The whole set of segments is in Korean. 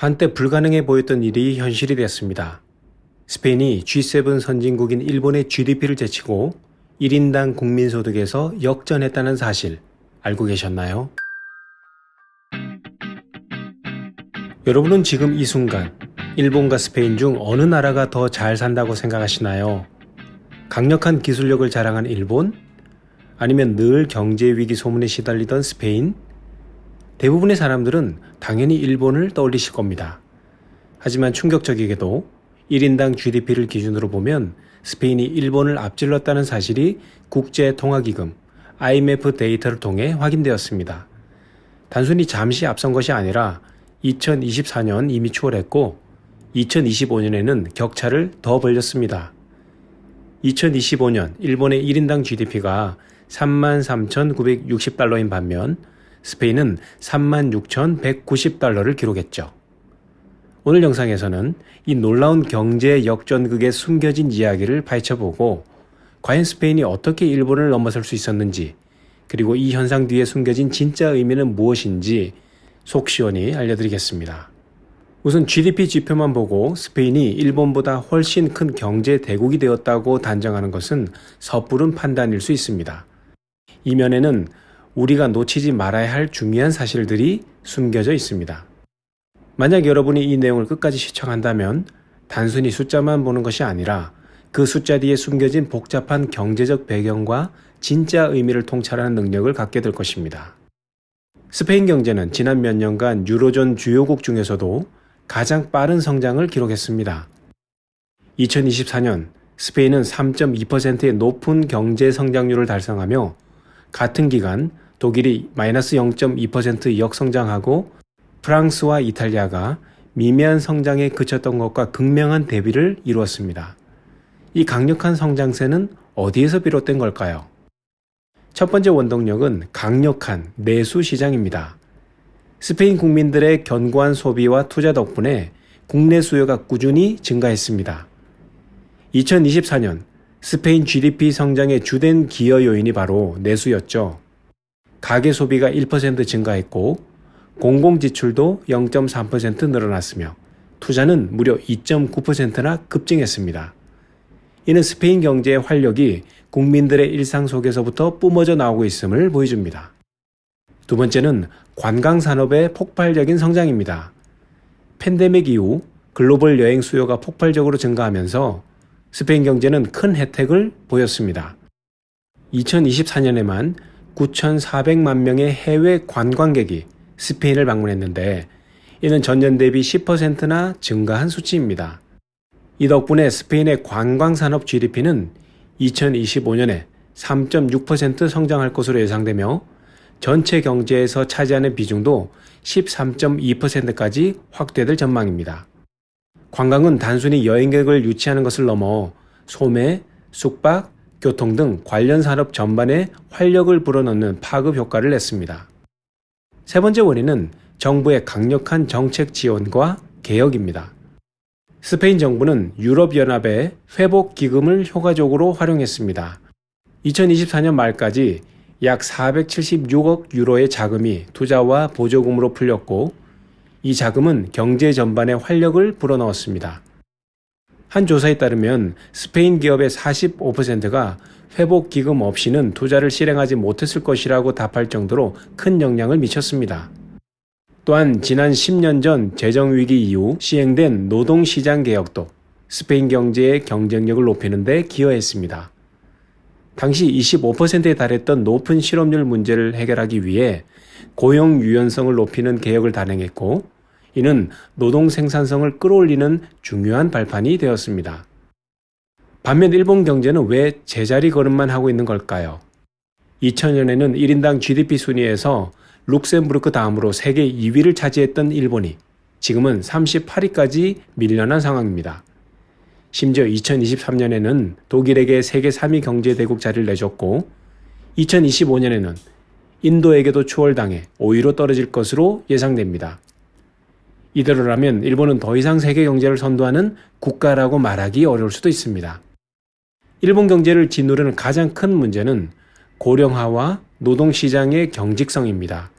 한때 불가능해 보였던 일이 현실이 됐습니다. 스페인이 G7 선진국인 일본의 GDP를 제치고 1인당 국민소득에서 역전했다는 사실 알고 계셨나요? 여러분은 지금 이 순간 일본과 스페인 중 어느 나라가 더 잘 산다고 생각하시나요? 강력한 기술력을 자랑한 일본? 아니면 늘 경제 위기 소문에 시달리던 스페인? 대부분의 사람들은 당연히 일본을 떠올리실 겁니다. 하지만 충격적이게도 1인당 GDP를 기준으로 보면 스페인이 일본을 앞질렀다는 사실이 국제통화기금 IMF 데이터를 통해 확인되었습니다. 단순히 잠시 앞선 것이 아니라 2024년 이미 추월했고 2025년에는 격차를 더 벌렸습니다. 2025년 일본의 1인당 GDP가 33,960달러인 반면 스페인은 36,190달러를 기록했죠. 오늘 영상에서는 이 놀라운 경제 역전극의 숨겨진 이야기를 파헤쳐보고 과연 스페인이 어떻게 일본을 넘어설 수 있었는지, 그리고 이 현상 뒤에 숨겨진 진짜 의미는 무엇인지 속 시원히 알려드리겠습니다. 우선 GDP 지표만 보고 스페인이 일본보다 훨씬 큰 경제 대국이 되었다고 단정하는 것은 섣부른 판단일 수 있습니다. 이면에는 우리가 놓치지 말아야 할 중요한 사실들이 숨겨져 있습니다. 만약 여러분이 이 내용을 끝까지 시청한다면 단순히 숫자만 보는 것이 아니라 그 숫자 뒤에 숨겨진 복잡한 경제적 배경과 진짜 의미를 통찰하는 능력을 갖게 될 것입니다. 스페인 경제는 지난 몇 년간 유로존 주요국 중에서도 가장 빠른 성장을 기록했습니다. 2024년 스페인은 3.2%의 높은 경제 성장률을 달성하며 같은 기간 독일이 마이너스 0.2% 역성장하고 프랑스와 이탈리아가 미미한 성장에 그쳤던 것과 극명한 대비를 이루었습니다. 이 강력한 성장세는 어디에서 비롯된 걸까요? 첫 번째 원동력은 강력한 내수 시장입니다. 스페인 국민들의 견고한 소비와 투자 덕분에 국내 수요가 꾸준히 증가했습니다. 2024년 스페인 GDP 성장의 주된 기여 요인이 바로 내수였죠. 가계 소비가 1% 증가했고 공공지출도 0.3% 늘어났으며 투자는 무려 2.9%나 급증했습니다. 이는 스페인 경제의 활력이 국민들의 일상 속에서부터 뿜어져 나오고 있음을 보여줍니다. 두 번째는 관광산업의 폭발적인 성장입니다. 팬데믹 이후 글로벌 여행 수요가 폭발적으로 증가하면서 스페인 경제는 큰 혜택을 보였습니다. 2024년에만 9,400만 명의 해외 관광객이 스페인을 방문했는데 이는 전년 대비 10%나 증가한 수치입니다. 이 덕분에 스페인의 관광산업 GDP는 2025년에 3.6% 성장할 것으로 예상되며 전체 경제에서 차지하는 비중도 13.2%까지 확대될 전망입니다. 관광은 단순히 여행객을 유치하는 것을 넘어 소매, 숙박, 교통 등 관련 산업 전반에 활력을 불어넣는 파급 효과를 냈습니다. 세 번째 원인은 정부의 강력한 정책 지원과 개혁입니다. 스페인 정부는 유럽연합의 회복기금을 효과적으로 활용했습니다. 2024년 말까지 약 476억 유로의 자금이 투자와 보조금으로 풀렸고 이 자금은 경제 전반에 활력을 불어넣었습니다. 한 조사에 따르면 스페인 기업의 45%가 회복기금 없이는 투자를 실행하지 못했을 것이라고 답할 정도로 큰 영향을 미쳤습니다. 또한 지난 10년 전 재정위기 이후 시행된 노동시장 개혁도 스페인 경제의 경쟁력을 높이는 데 기여했습니다. 당시 25%에 달했던 높은 실업률 문제를 해결하기 위해 고용 유연성을 높이는 개혁을 단행했고 이는 노동 생산성을 끌어올리는 중요한 발판이 되었습니다. 반면 일본 경제는 왜 제자리 걸음만 하고 있는 걸까요? 2000년에는 1인당 GDP 순위에서 룩셈부르크 다음으로 세계 2위를 차지했던 일본이 지금은 38위까지 밀려난 상황입니다. 심지어 2023년에는 독일에게 세계 3위 경제대국 자리를 내줬고 2025년에는 인도에게도 추월당해 5위로 떨어질 것으로 예상됩니다. 이대로라면 일본은 더 이상 세계 경제를 선도하는 국가라고 말하기 어려울 수도 있습니다. 일본 경제를 짓누르는 가장 큰 문제는 고령화와 노동시장의 경직성입니다.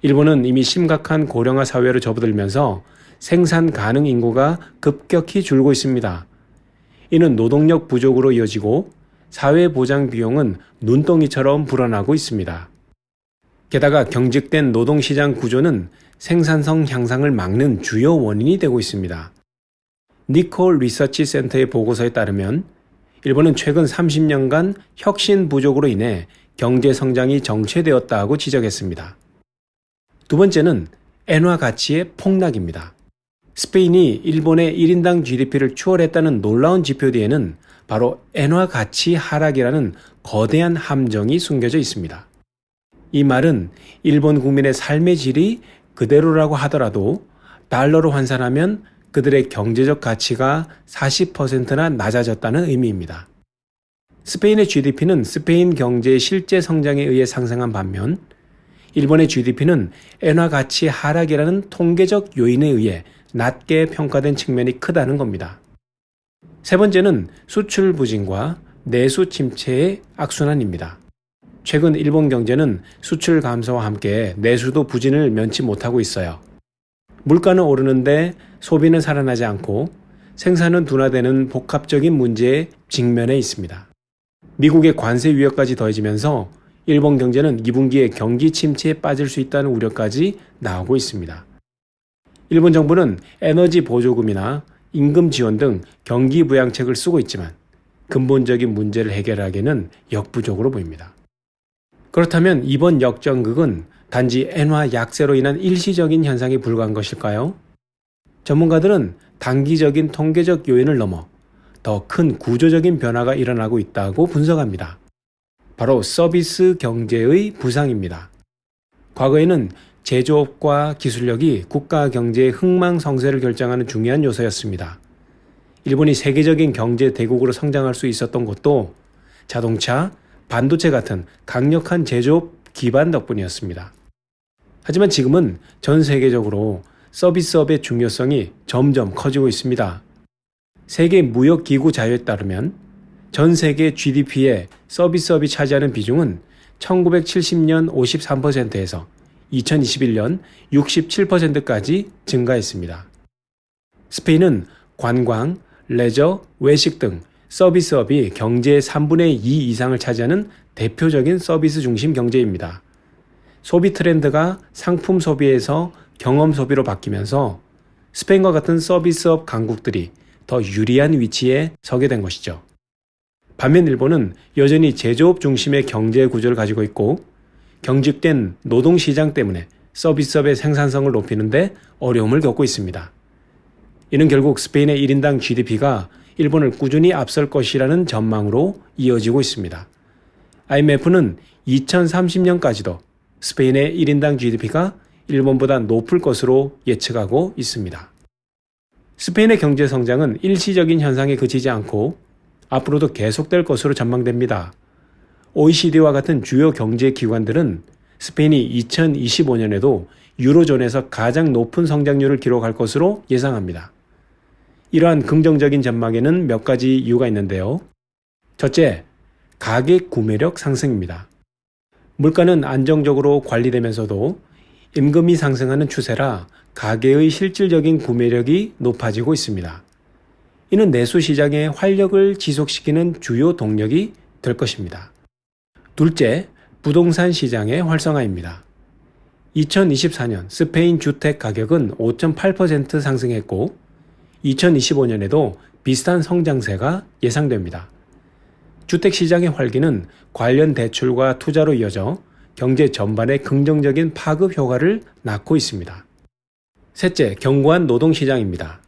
일본은 이미 심각한 고령화 사회로 접어들면서 생산 가능 인구가 급격히 줄고 있습니다. 이는 노동력 부족으로 이어지고 사회보장 비용은 눈덩이처럼 불어나고 있습니다. 게다가 경직된 노동시장 구조는 생산성 향상을 막는 주요 원인이 되고 있습니다. 니콜 리서치 센터의 보고서에 따르면 일본은 최근 30년간 혁신 부족으로 인해 경제 성장이 정체되었다고 지적했습니다. 두 번째는 엔화 가치의 폭락입니다. 스페인이 일본의 1인당 GDP를 추월했다는 놀라운 지표 뒤에는 바로 엔화 가치 하락이라는 거대한 함정이 숨겨져 있습니다. 이 말은 일본 국민의 삶의 질이 그대로라고 하더라도 달러로 환산하면 그들의 경제적 가치가 40%나 낮아졌다는 의미입니다. 스페인의 GDP는 스페인 경제의 실제 성장에 의해 상승한 반면 일본의 GDP는 엔화 가치 하락이라는 통계적 요인에 의해 낮게 평가된 측면이 크다는 겁니다. 세 번째는 수출 부진과 내수 침체의 악순환입니다. 최근 일본 경제는 수출 감소와 함께 내수도 부진을 면치 못하고 있어요. 물가는 오르는데 소비는 살아나지 않고 생산은 둔화되는 복합적인 문제에 직면해 있습니다. 미국의 관세 위협까지 더해지면서 일본 경제는 2분기에 경기 침체에 빠질 수 있다는 우려까지 나오고 있습니다. 일본 정부는 에너지 보조금이나 임금 지원 등 경기 부양책을 쓰고 있지만 근본적인 문제를 해결하기에는 역부족으로 보입니다. 그렇다면 이번 역전극은 단지 엔화 약세로 인한 일시적인 현상에 불과한 것일까요? 전문가들은 단기적인 통계적 요인을 넘어 더 큰 구조적인 변화가 일어나고 있다고 분석합니다. 바로 서비스 경제의 부상입니다. 과거에는 제조업과 기술력이 국가 경제의 흥망성쇠를 결정하는 중요한 요소였습니다. 일본이 세계적인 경제 대국으로 성장할 수 있었던 것도 자동차, 반도체 같은 강력한 제조업 기반 덕분이었습니다. 하지만 지금은 전 세계적으로 서비스업의 중요성이 점점 커지고 있습니다. 세계 무역기구 자료에 따르면 전 세계 GDP의 서비스업이 차지하는 비중은 1970년 53%에서 2021년 67%까지 증가했습니다. 스페인은 관광, 레저, 외식 등 서비스업이 경제의 3분의 2 이상을 차지하는 대표적인 서비스 중심 경제입니다. 소비 트렌드가 상품 소비에서 경험 소비로 바뀌면서 스페인과 같은 서비스업 강국들이 더 유리한 위치에 서게 된 것이죠. 반면 일본은 여전히 제조업 중심의 경제 구조를 가지고 있고 경직된 노동시장 때문에 서비스업의 생산성을 높이는데 어려움을 겪고 있습니다. 이는 결국 스페인의 1인당 GDP가 일본을 꾸준히 앞설 것이라는 전망으로 이어지고 있습니다. IMF는 2030년까지도 스페인의 1인당 GDP가 일본보다 높을 것으로 예측하고 있습니다. 스페인의 경제 성장은 일시적인 현상에 그치지 않고 앞으로도 계속될 것으로 전망됩니다. OECD와 같은 주요 경제 기관들은 스페인이 2025년에도 유로존에서 가장 높은 성장률을 기록할 것으로 예상합니다. 이러한 긍정적인 전망에는 몇 가지 이유가 있는데요. 첫째, 가계 구매력 상승입니다. 물가는 안정적으로 관리되면서도 임금이 상승하는 추세라 가계의 실질적인 구매력이 높아지고 있습니다. 이는 내수 시장의 활력을 지속시키는 주요 동력이 될 것입니다. 둘째, 부동산 시장의 활성화입니다. 2024년 스페인 주택 가격은 5.8% 상승했고 2025년에도 비슷한 성장세가 예상됩니다. 주택 시장의 활기는 관련 대출과 투자로 이어져 경제 전반에 긍정적인 파급 효과를 낳고 있습니다. 셋째, 견고한 노동시장입니다.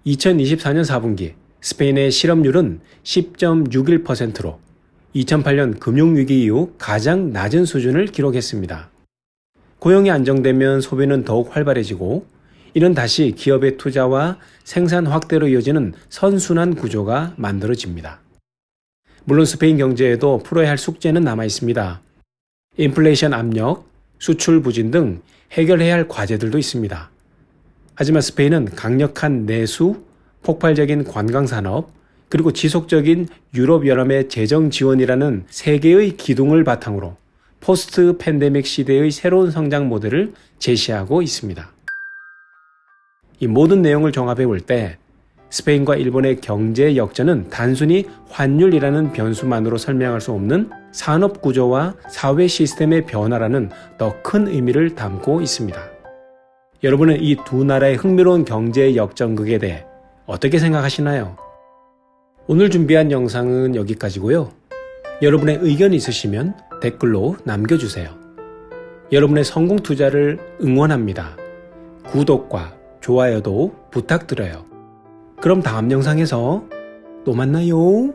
2024년 4분기 스페인의 실업률은 10.61%로 2008년 금융위기 이후 가장 낮은 수준을 기록했습니다. 고용이 안정되면 소비는 더욱 활발해지고 이는 다시 기업의 투자와 생산 확대로 이어지는 선순환 구조가 만들어집니다. 물론 스페인 경제에도 풀어야 할 숙제는 남아 있습니다. 인플레이션 압력, 수출 부진 등 해결해야 할 과제들도 있습니다. 하지만 스페인은 강력한 내수, 폭발적인 관광산업, 그리고 지속적인 유럽연합의 재정 지원이라는 세 개의 기둥을 바탕으로 포스트 팬데믹 시대의 새로운 성장 모델을 제시하고 있습니다. 이 모든 내용을 종합해 볼 때 스페인과 일본의 경제 역전은 단순히 환율이라는 변수만으로 설명할 수 없는 산업 구조와 사회 시스템의 변화라는 더 큰 의미를 담고 있습니다. 여러분은 이 두 나라의 흥미로운 경제 역전극에 대해 어떻게 생각하시나요? 오늘 준비한 영상은 여기까지고요. 여러분의 의견이 있으시면 댓글로 남겨주세요. 여러분의 성공 투자를 응원합니다. 구독과 좋아요도 부탁드려요. 그럼 다음 영상에서 또 만나요.